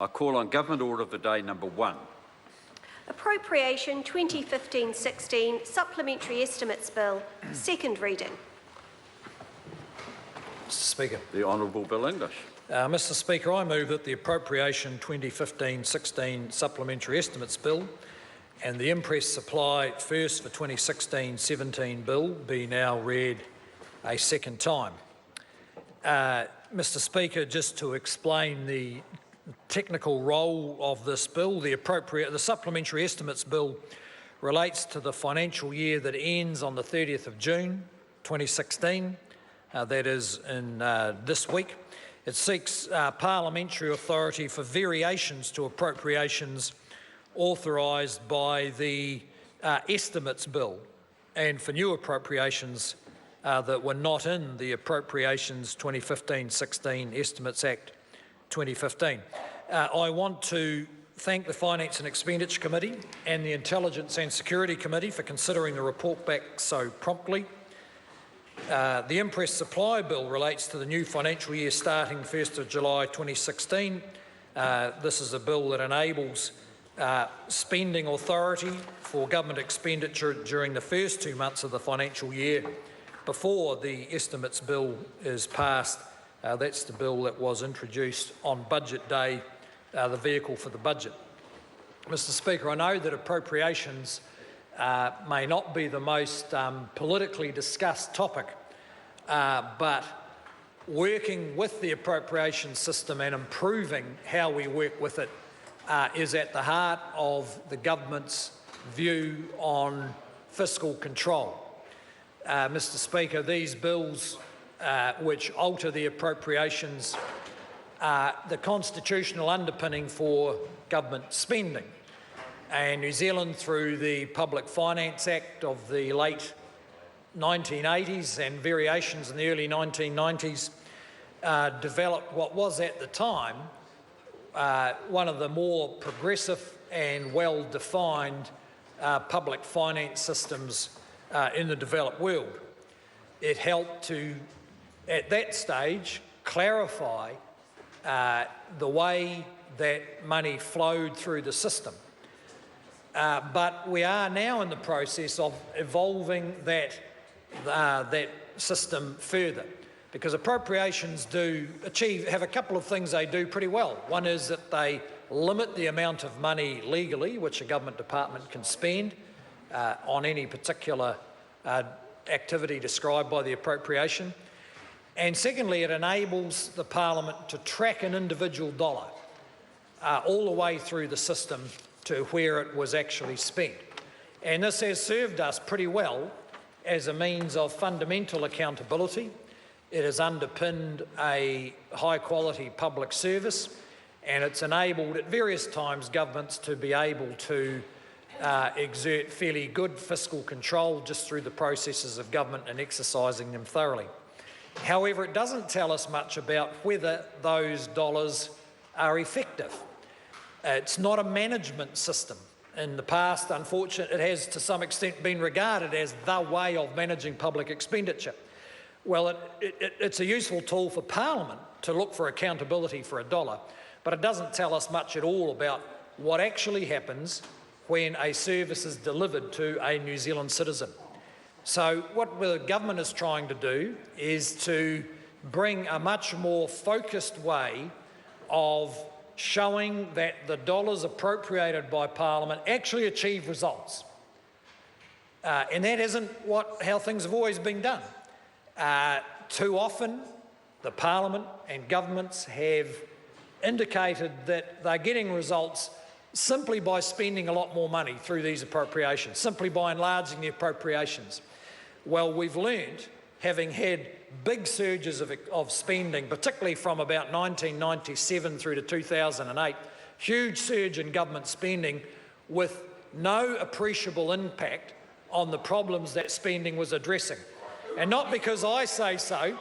I call on Government Order for Day number 1. Appropriation 2015-16 Supplementary Estimates Bill, second reading. Mr Speaker. The Honourable Bill English. Mr Speaker, I move that the Appropriation 2015-16 Supplementary Estimates Bill and the Imprest Supply First for 2016-17 Bill be now read a second time. Mr Speaker, just to explain the technical role of this bill, the Supplementary Estimates Bill relates to the financial year that ends on the 30th of June 2016, that is in this week. It seeks parliamentary authority for variations to appropriations authorised by the Estimates Bill and for new appropriations that were not in the Appropriations 2015-16 Estimates Act 2015. I want to thank the Finance and Expenditure Committee and the Intelligence and Security Committee for considering the report back so promptly. The Imprest Supply Bill relates to the new financial year starting 1st of July 2016. This is a bill that enables spending authority for government expenditure during the first 2 months of the financial year before the Estimates Bill is passed. That's the bill that was introduced on Budget Day, the vehicle for the budget. Mr Speaker, I know that appropriations may not be the most politically discussed topic, but working with the appropriation system and improving how we work with it is at the heart of the government's view on fiscal control. Mr Speaker, these bills which alter the appropriations are the constitutional underpinning for government spending. And New Zealand, through the Public Finance Act of the late 1980s and variations in the early 1990s, developed what was at the time one of the more progressive and well-defined public finance systems in the developed world. It helped to, at that stage, clarify the way that money flowed through the system. But we are now in the process of evolving that system further, because appropriations have a couple of things they do pretty well. One is that they limit the amount of money legally which a government department can spend on any particular activity described by the appropriation. And secondly, it enables the Parliament to track an individual dollar all the way through the system to where it was actually spent. And this has served us pretty well as a means of fundamental accountability. It has underpinned a high-quality public service, and it's enabled at various times governments to be able to exert fairly good fiscal control just through the processes of government and exercising them thoroughly. However, it doesn't tell us much about whether those dollars are effective. It's not a management system. In the past, unfortunately, it has to some extent been regarded as the way of managing public expenditure. Well, it's a useful tool for Parliament to look for accountability for a dollar, but it doesn't tell us much at all about what actually happens when a service is delivered to a New Zealand citizen. So what the government is trying to do is to bring a much more focused way of showing that the dollars appropriated by Parliament actually achieve results. And that isn't how things have always been done. Too often, the Parliament and governments have indicated that they're getting results simply by spending a lot more money through these appropriations, simply by enlarging the appropriations. Well, we've learned, having had big surges of spending, particularly from about 1997 through to 2008, huge surge in government spending with no appreciable impact on the problems that spending was addressing. And not because I say so,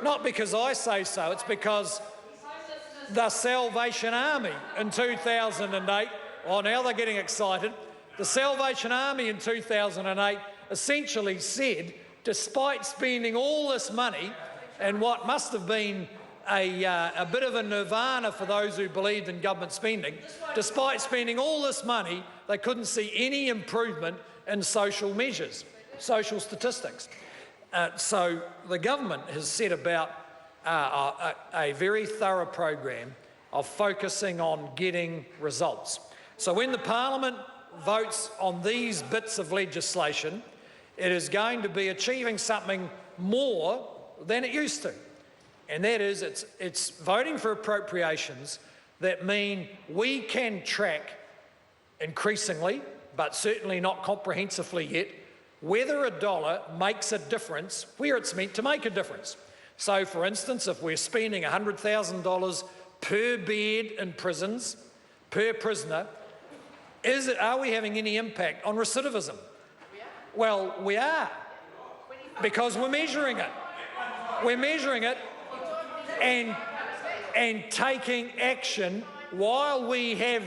it's because the Salvation Army in 2008, oh, now they're getting excited. The Salvation Army in 2008 essentially said, despite spending all this money and what must have been a bit of a nirvana for those who believed in government spending. Despite spending all this money, they couldn't see any improvement in social measures, social statistics. So the government has set about a very thorough program of focusing on getting results. So when the Parliament votes on these bits of legislation, it is going to be achieving something more than it used to. And that is, it's voting for appropriations that mean we can track increasingly, but certainly not comprehensively yet, whether a dollar makes a difference where it's meant to make a difference. So, for instance, if we're spending $100,000 per bed in prisons, per prisoner, are we having any impact on recidivism? Well, we are, because we're measuring it. We're measuring it and taking action while we have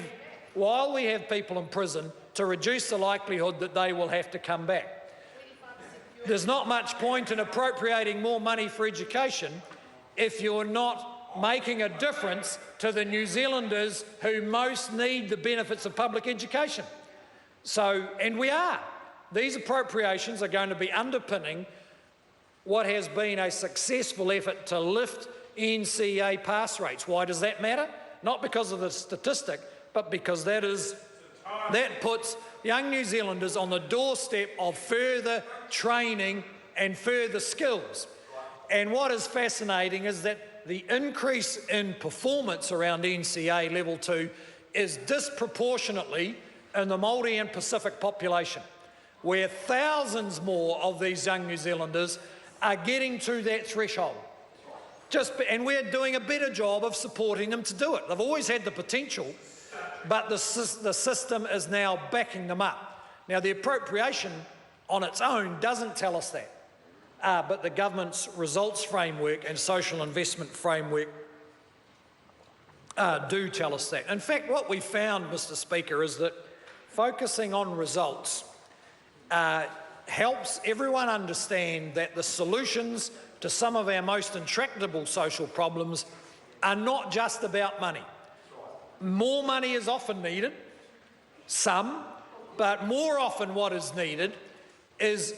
people in prison to reduce the likelihood that they will have to come back. There's not much point in appropriating more money for education if you're not making a difference to the New Zealanders who most need the benefits of public education. So, and we are. These appropriations are going to be underpinning what has been a successful effort to lift NCEA pass rates. Why does that matter? Not because of the statistic, but because that puts young New Zealanders on the doorstep of further training and further skills. And what is fascinating is that the increase in performance around NCEA level 2 is disproportionately in the Māori and Pacific population, where thousands more of these young New Zealanders are getting to that threshold. And we're doing a better job of supporting them to do it. They've always had the potential, but the system is now backing them up. Now, the appropriation on its own doesn't tell us that, but the government's results framework and social investment framework do tell us that. In fact, what we found, Mr. Speaker, is that focusing on results helps everyone understand that the solutions to some of our most intractable social problems are not just about money. More money is often needed, but more often what is needed is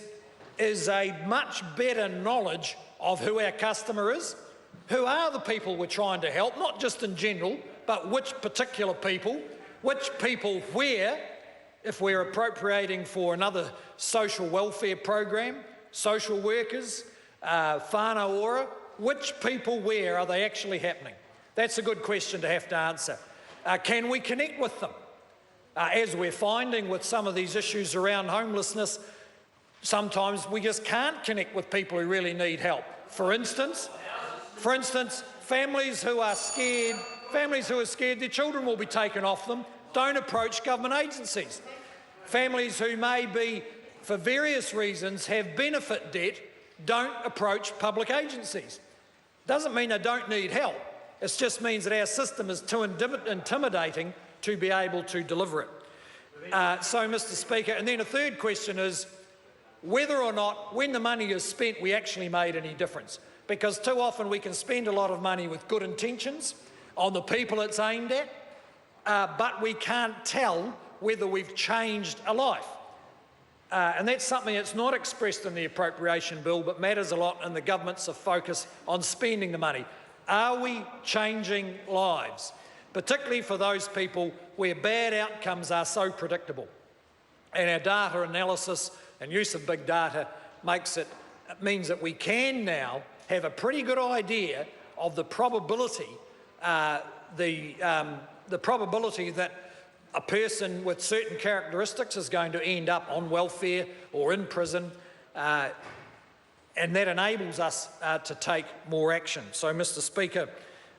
a much better knowledge of who our customer is, who are the people we're trying to help, not just in general, but which particular people, which people where, if we're appropriating for another social welfare program, social workers, whānau ora, which people where are they actually happening? That's a good question to have to answer. Can we connect with them? As we're finding with some of these issues around homelessness, sometimes we just can't connect with people who really need help. For instance, families who are scared their children will be taken off them, don't approach government agencies. Families who maybe, for various reasons, have benefit debt, don't approach public agencies. Doesn't mean they don't need help. It just means that our system is too intimidating to be able to deliver it. So, Mr. Speaker, and then a third question is whether or not, when the money is spent, we actually made any difference. Because too often we can spend a lot of money with good intentions on the people it's aimed at, but we can't tell whether we've changed a life. And that's something that's not expressed in the appropriation bill, but matters a lot in the government's focus on spending the money. Are we changing lives, particularly for those people where bad outcomes are so predictable? And our data analysis and use of big data means that we can now have a pretty good idea of the probability, the probability that a person with certain characteristics is going to end up on welfare or in prison, and that enables us to take more action. So, Mr. Speaker,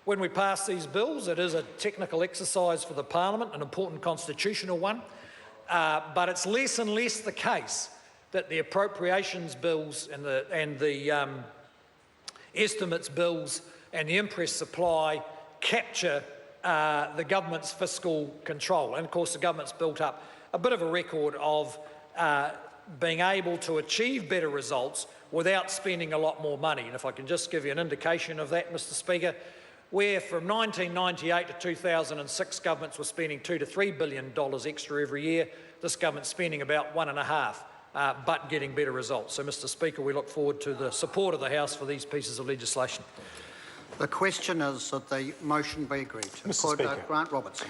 when we pass these bills, it is a technical exercise for the Parliament, an important constitutional one, but it's less and less the case that the appropriations bills and the estimates bills and the Imprest supply capture the government's fiscal control. And of course the government's built up a bit of a record of being able to achieve better results without spending a lot more money. And if I can just give you an indication of that, Mr Speaker, where from 1998 to 2006 governments were spending $2 to $3 billion extra every year, this government's spending about $1.5 but getting better results. So, Mr Speaker, we look forward to the support of the House for these pieces of legislation. The question is that the motion be agreed to. Mr. Speaker. Grant Robertson.